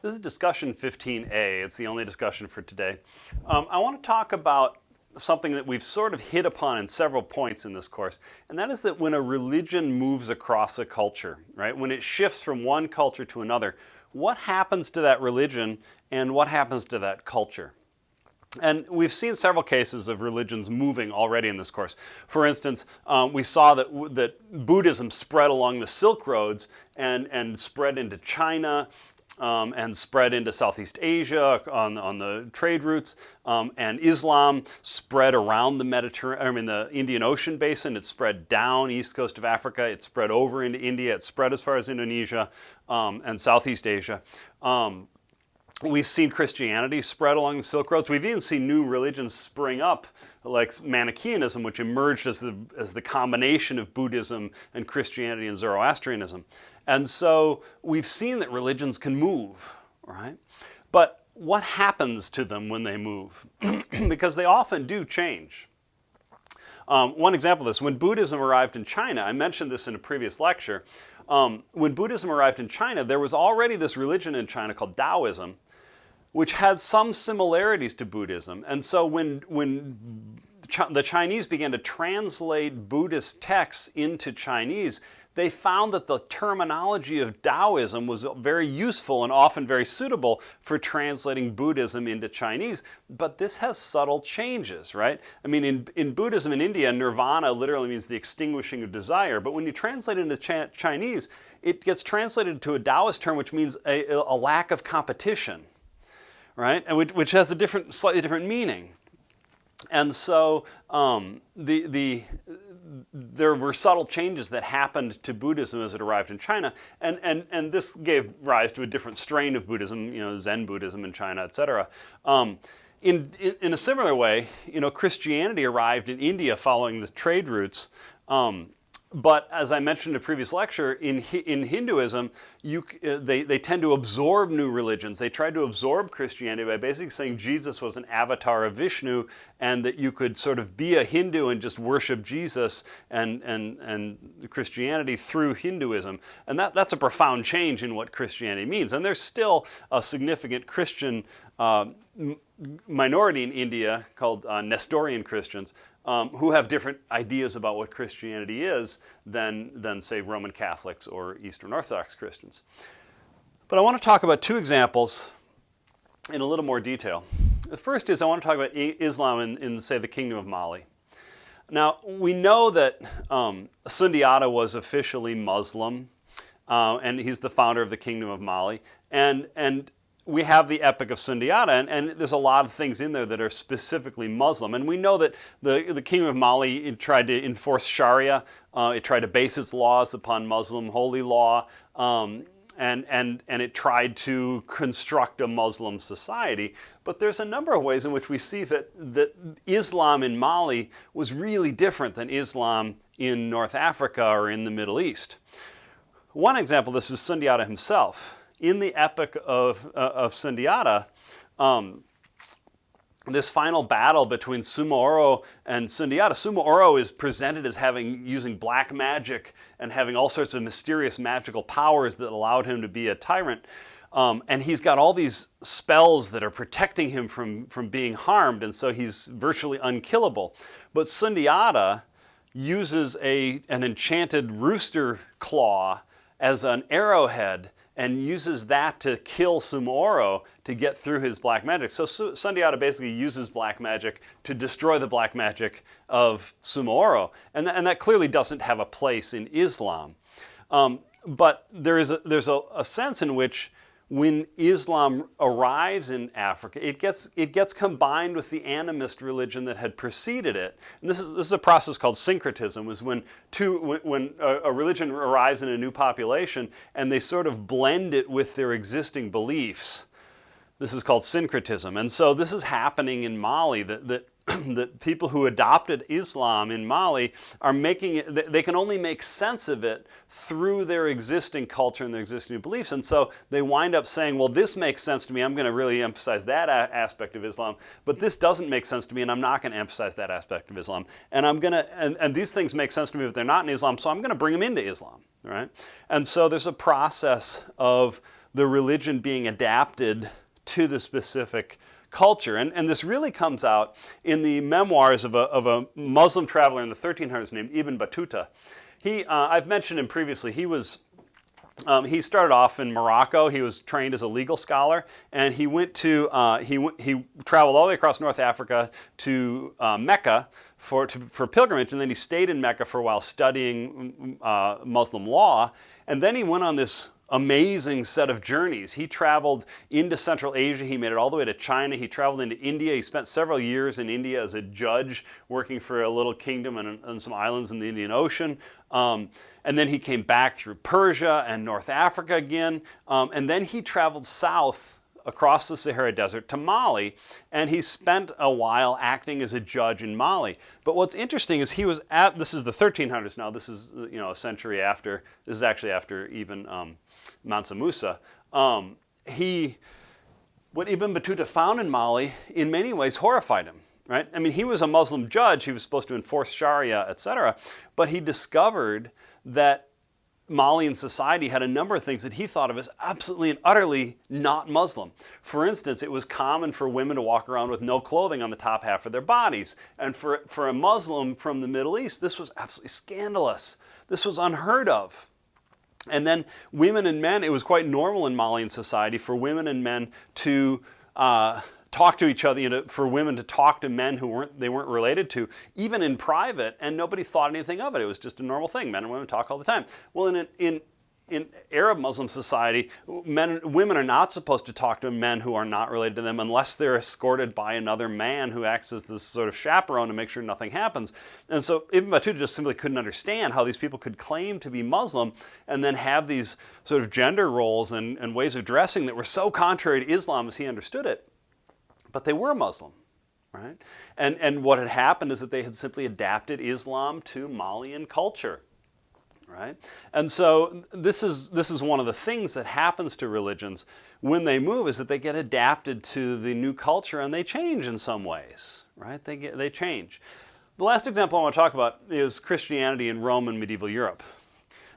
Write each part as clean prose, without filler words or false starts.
This is discussion 15A. It's the only discussion for today. I want to talk about something that we've sort of hit upon in several points in this course, and that is that when a religion moves across a culture, right, when it shifts from one culture to another, what happens to that religion and what happens to that culture? And we've seen several cases of religions moving already in this course. For instance, we saw that Buddhism spread along the Silk Roads and spread into China, and spread into Southeast Asia on the trade routes, and Islam spread around the the Indian Ocean basin. It spread down east coast of Africa. It spread over into India. It spread as far as Indonesia and Southeast Asia. We've seen Christianity spread along the Silk Roads. We've even seen new religions spring up, like Manichaeanism, which emerged as the combination of Buddhism and Christianity and Zoroastrianism. And so we've seen that religions can move, right? But what happens to them when they move? Because they often do change. One example of this, when Buddhism arrived in China, I mentioned this in a previous lecture, when Buddhism arrived in China, there was already this religion in China called Taoism, which had some similarities to Buddhism. And so when the Chinese began to translate Buddhist texts into Chinese, they found that the terminology of Taoism was very useful and often very suitable for translating Buddhism into Chinese. But this has subtle changes, right? I mean, in Buddhism in India, nirvana literally means the extinguishing of desire. But when you translate it into Chinese, it gets translated to a Taoist term, which means a lack of competition, right? And which has a slightly different meaning. And so there were subtle changes that happened to Buddhism as it arrived in China, and this gave rise to a different strain of Buddhism, Zen Buddhism in China, etc. In a similar way, Christianity arrived in India following the trade routes. But as I mentioned in a previous lecture, in Hinduism, they tend to absorb new religions. They tried to absorb Christianity by basically saying Jesus was an avatar of Vishnu, and that you could sort of be a Hindu and just worship Jesus and Christianity through Hinduism. And that's a profound change in what Christianity means. And there's still a significant Christian minority in India called Nestorian Christians, who have different ideas about what Christianity is than say, Roman Catholics or Eastern Orthodox Christians. But I want to talk about two examples in a little more detail. The first is I want to talk about Islam in say, the Kingdom of Mali. Now, we know that Sundiata was officially Muslim, and he's the founder of the Kingdom of Mali. And we have the Epic of Sundiata, and there's a lot of things in there that are specifically Muslim. And we know that the Kingdom of Mali tried to enforce Sharia. It tried to base its laws upon Muslim holy law, and it tried to construct a Muslim society. But there's a number of ways in which we see that Islam in Mali was really different than Islam in North Africa or in the Middle East. One example of this is Sundiata himself. In the Epic of Sundiata, this final battle between Sumaoro and Sundiata, Sumaoro is presented as using black magic and having all sorts of mysterious magical powers that allowed him to be a tyrant. And he's got all these spells that are protecting him from being harmed, and so he's virtually unkillable. But Sundiata uses an enchanted rooster claw as an arrowhead and uses that to kill Sumaoro to get through his black magic. So Sundiata basically uses black magic to destroy the black magic of Sumaoro. And that clearly doesn't have a place in Islam. But there's a sense in which when Islam arrives in Africa, it gets combined with the animist religion that had preceded it. And this is a process called syncretism, is when a religion arrives in a new population and they sort of blend it with their existing beliefs. This is called syncretism. And so this is happening in Mali, that people who adopted Islam in Mali are making it, they can only make sense of it through their existing culture and their existing beliefs. And so they wind up saying, well, this makes sense to me, I'm going to really emphasize that aspect of Islam, but this doesn't make sense to me and I'm not going to emphasize that aspect of Islam. And and these things make sense to me, but they're not in Islam, so I'm going to bring them into Islam, right? And so there's a process of the religion being adapted to the specific culture. And this really comes out in the memoirs of a Muslim traveler in the 1300s named Ibn Battuta. I've mentioned him previously. He started off in Morocco. He was trained as a legal scholar, and he traveled all the way across North Africa to Mecca for pilgrimage, and then he stayed in Mecca for a while studying Muslim law, and then he went on this amazing set of journeys. He traveled into Central Asia. He made it all the way to China. He traveled into India. He spent several years in India as a judge working for a little kingdom and some islands in the Indian Ocean. And then he came back through Persia and North Africa again. And then he traveled south across the Sahara Desert to Mali, and he spent a while acting as a judge in Mali. But what's interesting is this is the 1300s now. This is a century after. This is actually after even Mansa Musa. What Ibn Battuta found in Mali, in many ways, horrified him. Right? I mean, he was a Muslim judge. He was supposed to enforce Sharia, etc. But he discovered that Malian society had a number of things that he thought of as absolutely and utterly not Muslim. For instance, it was common for women to walk around with no clothing on the top half of their bodies. And for a Muslim from the Middle East, this was absolutely scandalous. This was unheard of. And then women and men, it was quite normal in Malian society for women and men to talk to each other, for women to talk to men they weren't related to, even in private, and nobody thought anything of it. It was just a normal thing. Men and women talk all the time. Well, in Arab Muslim society, women are not supposed to talk to men who are not related to them unless they're escorted by another man who acts as this sort of chaperone to make sure nothing happens. And so Ibn Battuta just simply couldn't understand how these people could claim to be Muslim and then have these sort of gender roles and ways of dressing that were so contrary to Islam as he understood it. But they were Muslim, right? And what had happened is that they had simply adapted Islam to Malian culture, right? And so this is one of the things that happens to religions when they move, is that they get adapted to the new culture and they change in some ways, right? They change. The last example I want to talk about is Christianity in Rome and medieval Europe.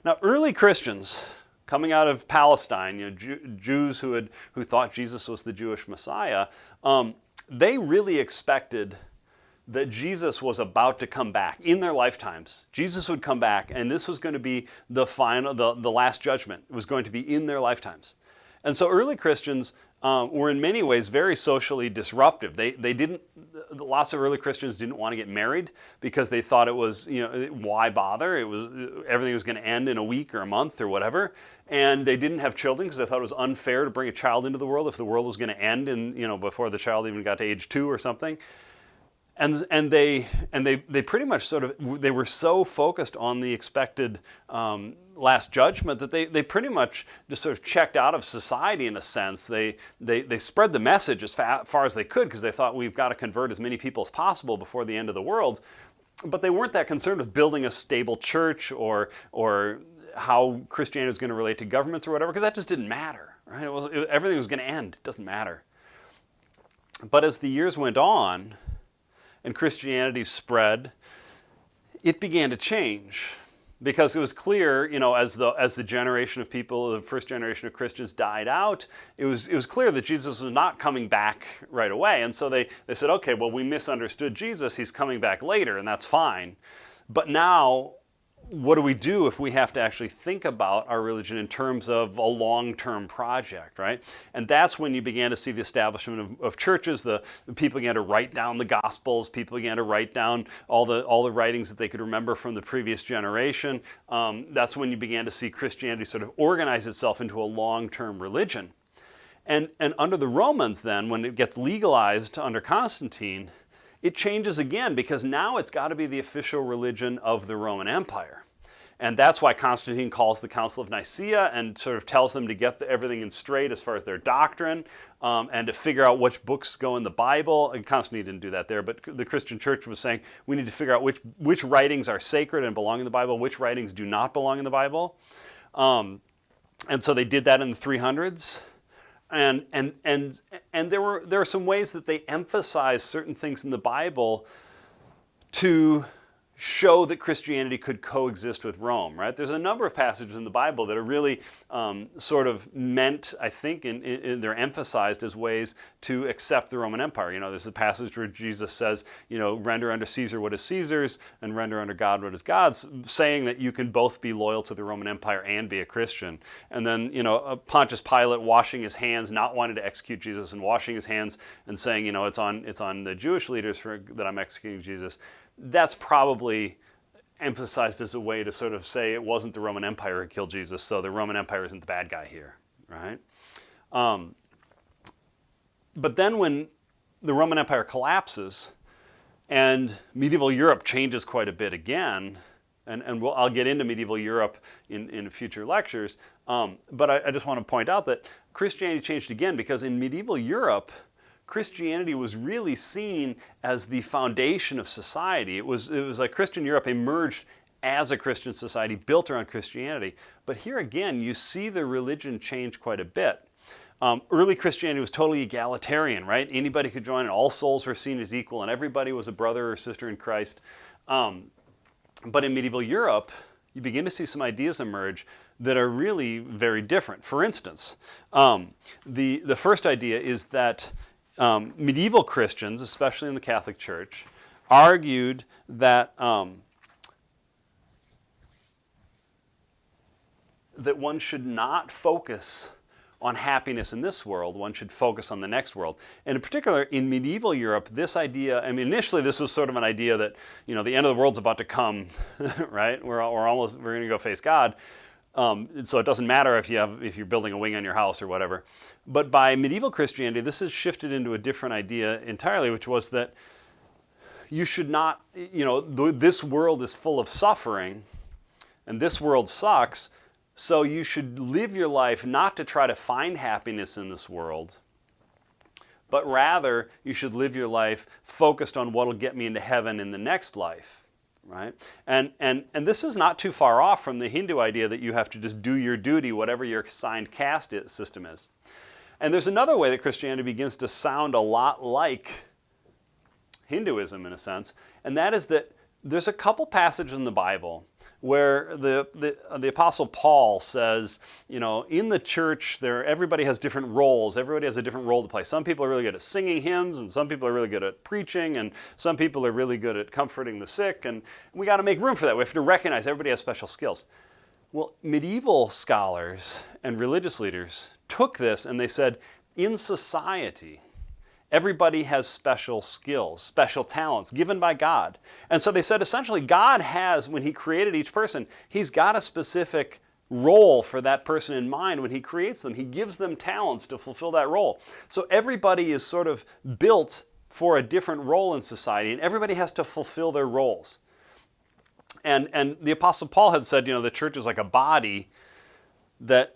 Now, early Christians coming out of Palestine, Jews who thought Jesus was the Jewish Messiah, they really expected that Jesus was about to come back in their lifetimes. Jesus would come back, and this was going to be the last judgment. It was going to be in their lifetimes. And so early Christians were in many ways very socially disruptive. Lots of early Christians didn't want to get married because they thought it was, why bother? Everything was going to end in a week or a month or whatever. And they didn't have children because they thought it was unfair to bring a child into the world if the world was going to end before the child even got to age 2 or something. And they pretty much they were so focused on the expected last judgment that they pretty much just sort of checked out of society in a sense. They spread the message as far as they could because they thought we've got to convert as many people as possible before the end of the world. But they weren't that concerned with building a stable church or how Christianity was going to relate to governments or whatever, because that just didn't matter. Right? Everything was going to end. It doesn't matter. But as the years went on and Christianity spread, it began to change. Because it was clear, as the generation of people, the first generation of Christians died out, it was clear that Jesus was not coming back right away. And so they said, okay, well, we misunderstood Jesus. He's coming back later, and that's fine. But now, what do we do if we have to actually think about our religion in terms of a long-term project, right? And that's when you began to see the establishment of churches. The people began to write down the Gospels. People began to write down all the writings that they could remember from the previous generation. That's when you began to see Christianity sort of organize itself into a long-term religion. And under the Romans then, when it gets legalized under Constantine, it changes again because now it's got to be the official religion of the Roman Empire. And that's why Constantine calls the Council of Nicaea and sort of tells them to get everything in straight as far as their doctrine and to figure out which books go in the Bible. And Constantine didn't do that there, but the Christian church was saying we need to figure out which writings are sacred and belong in the Bible, which writings do not belong in the Bible. And so they did that in the 300s. And there were some ways that they emphasized certain things in the Bible to show that Christianity could coexist with Rome, right? There's a number of passages in the Bible that are really sort of meant, I think, they're emphasized as ways to accept the Roman Empire. You know, there's a passage where Jesus says, you know, render unto Caesar what is Caesar's and render unto God what is God's, saying that you can both be loyal to the Roman Empire and be a Christian. And then, you know, Pontius Pilate washing his hands, not wanting to execute Jesus, and washing his hands and saying, you know, it's on the Jewish leaders that I'm executing Jesus. That's probably emphasized as a way to sort of say it wasn't the Roman Empire who killed Jesus, so the Roman Empire isn't the bad guy here, right? But then when the Roman Empire collapses and medieval Europe changes quite a bit again, and I'll get into medieval Europe in future lectures, but I just want to point out that Christianity changed again because in medieval Europe, Christianity was really seen as the foundation of society. It was like Christian Europe emerged as a Christian society built around Christianity. But here again, you see the religion change quite a bit. Early Christianity was totally egalitarian, right? Anybody could join, and all souls were seen as equal, and everybody was a brother or sister in Christ. But in medieval Europe, you begin to see some ideas emerge that are really very different. For instance, the first idea is that medieval Christians, especially in the Catholic Church, argued that that one should not focus on happiness in this world, one should focus on the next world. And in particular, in medieval Europe, this idea, I mean, initially this was sort of an idea that, you know, the end of the world's about to come, right? We're going to go face God. So it doesn't matter if you're building a wing on your house or whatever. But by medieval Christianity, this has shifted into a different idea entirely, which was that you should not, you know, this world is full of suffering, and this world sucks, so you should live your life not to try to find happiness in this world, but rather you should live your life focused on what will get me into heaven in the next life. Right? And this is not too far off from the Hindu idea that you have to just do your duty, whatever your assigned caste system is. And there's another way that Christianity begins to sound a lot like Hinduism in a sense, and that is that there's a couple passages in the Bible where the Apostle Paul says, you know, in the church, everybody has different roles. Everybody has a different role to play. Some people are really good at singing hymns, and some people are really good at preaching, and some people are really good at comforting the sick, and we got to make room for that. We have to recognize everybody has special skills. Well, medieval scholars and religious leaders took this and they said, in society, everybody has special skills, special talents given by God. And so they said essentially God has, when he created each person, he's got a specific role for that person in mind when he creates them. He gives them talents to fulfill that role. So everybody is sort of built for a different role in society, and everybody has to fulfill their roles. And the Apostle Paul had said, you know, the church is like a body that,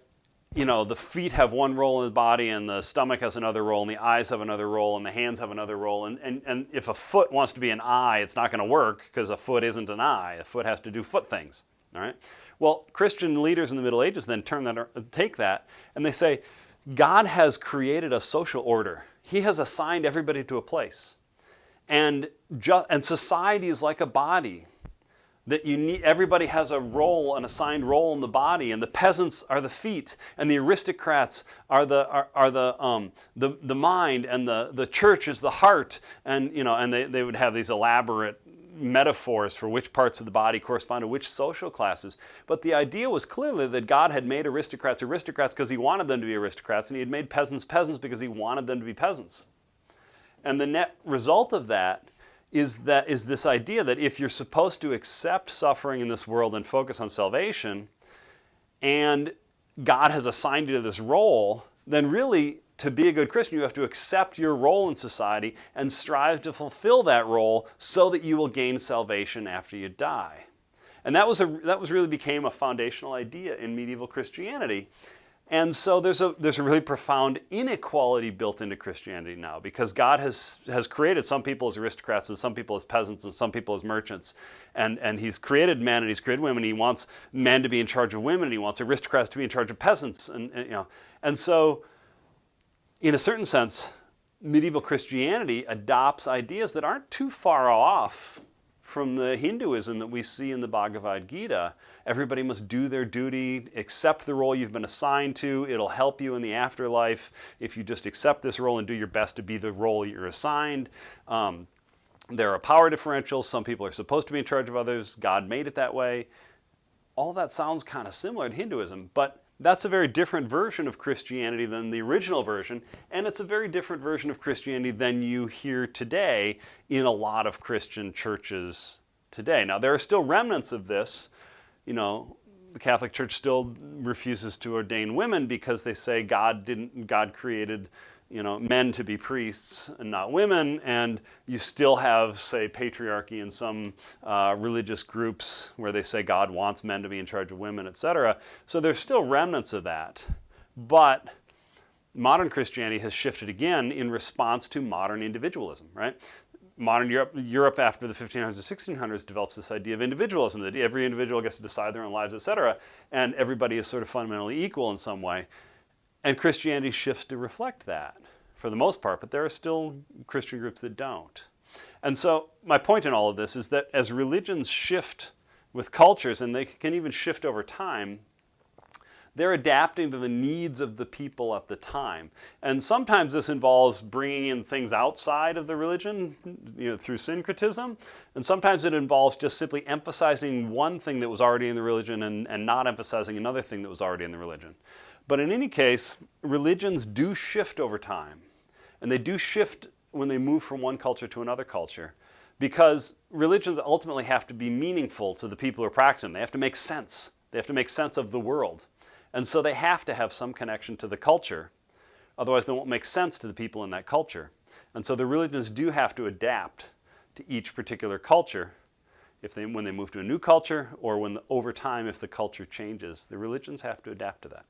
you know, the feet have one role in the body, and the stomach has another role, and the eyes have another role, and the hands have another role. And if a foot wants to be an eye, it's not going to work because a foot isn't an eye. A foot has to do foot things. All right. Well, Christian leaders in the Middle Ages then take that, and they say, God has created a social order. He has assigned everybody to a place, and society is like a body. That everybody has a role, an assigned role in the body, and the peasants are the feet, and the aristocrats are the mind, and the church is the heart, and you know, and they would have these elaborate metaphors for which parts of the body correspond to which social classes. But the idea was clearly that God had made aristocrats because he wanted them to be aristocrats, and he had made peasants because he wanted them to be peasants. And the net result of that is this idea that if you're supposed to accept suffering in this world and focus on salvation, and God has assigned you to this role, then really, to be a good Christian, you have to accept your role in society and strive to fulfill that role so that you will gain salvation after you die. And that really became a foundational idea in medieval Christianity. And so there's a really profound inequality built into Christianity now, because God has created some people as aristocrats and some people as peasants and some people as merchants. And he's created men and he's created women. He wants men to be in charge of women, and he wants aristocrats to be in charge of peasants. And so in a certain sense, medieval Christianity adopts ideas that aren't too far off from the Hinduism that we see in the Bhagavad Gita. Everybody must do their duty, accept the role you've been assigned to. It'll help you in the afterlife if you just accept this role and do your best to be the role you're assigned. There are power differentials. Some people are supposed to be in charge of others. God made it that way. All that sounds kind of similar to Hinduism, but that's a very different version of Christianity than the original version, and it's a very different version of Christianity than you hear today in a lot of Christian churches today. Now, there are still remnants of this. You know, the Catholic Church still refuses to ordain women because they say God created, men to be priests and not women, and you still have, say, patriarchy in some religious groups where they say God wants men to be in charge of women, etc. So there's still remnants of that, but modern Christianity has shifted again in response to modern individualism, right? Modern Europe after the 1500s and 1600s develops this idea of individualism, that every individual gets to decide their own lives, etc., and everybody is sort of fundamentally equal in some way. And Christianity shifts to reflect that for the most part, but there are still Christian groups that don't. And so my point in all of this is that as religions shift with cultures, and they can even shift over time, they're adapting to the needs of the people at the time. And sometimes this involves bringing in things outside of the religion, through syncretism. And sometimes it involves just simply emphasizing one thing that was already in the religion and not emphasizing another thing that was already in the religion. But in any case, religions do shift over time. And they do shift when they move from one culture to another culture, because religions ultimately have to be meaningful to the people who are practicing. They have to make sense. They have to make sense of the world. And so they have to have some connection to the culture. Otherwise, they won't make sense to the people in that culture. And so the religions do have to adapt to each particular culture. When they move to a new culture, or over time, if the culture changes, the religions have to adapt to that.